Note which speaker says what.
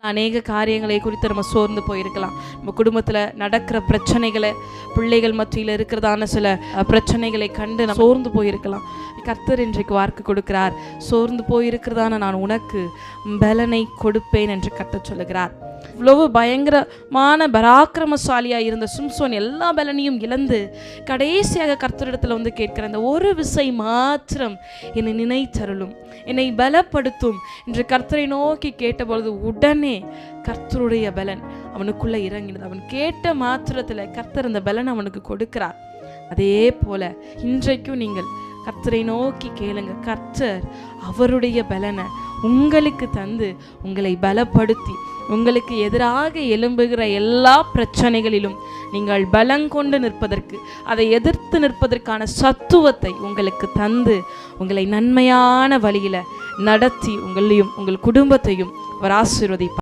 Speaker 1: அநேக காரியங்களை குறித்து நம்ம சோர்ந்து போயிருக்கலாம். நம்ம குடும்பத்தில் நடக்கிற பிரச்சனைகளை, பிள்ளைகள் மத்தியில் இருக்கிறதான சில பிரச்சனைகளை கண்டு நம்ம சோர்ந்து போயிருக்கலாம். கர்த்தர் இன்றைக்கு வாக்கு கொடுக்கிறார். சோர்ந்து போயிருக்கிறதான நான் உனக்கு பலனை கொடுப்பேன் என்று கர்த்தர் சொல்லுகிறார். இவ்வளவு பயங்கரமான பராக்கிரமசாலியாக இருந்த சிம்சோன் எல்லா பலனையும் இழந்து கடைசியாக கர்த்தரிடத்தில் வந்து கேட்கிற அந்த ஒரு விசை மாத்திரம் என்னை நினைத்தருளும், என்னை பலப்படுத்தும் என்று கர்த்தரை நோக்கி கேட்டபொழுது உடனே கர்த்தருடைய பலன் அவனுக்குள்ள இறங்கினது. அவன் கேட்ட மாத்திரத்தில் கர்த்தர் அந்த பலன் அவனுக்கு கொடுக்கிறார். அதே போல இன்றைக்கும் நீங்கள் கர்த்தரை நோக்கி கேளுங்க. கர்த்தர் அவருடைய பலனை உங்களுக்கு தந்து உங்களை பலப்படுத்தி உங்களுக்கு எதிராக எழும்புகிற எல்லா பிரச்சனைகளிலும் நீங்கள் பலங்கொண்டு நிற்பதற்கு, அதை எதிர்த்து நிற்பதற்கான சத்துவத்தை உங்களுக்கு தந்து உங்களை நன்மையான வழியில நடத்தி உங்களையும் உங்கள் குடும்பத்தையும் அவர் ஆசீர்வதிப்பார்.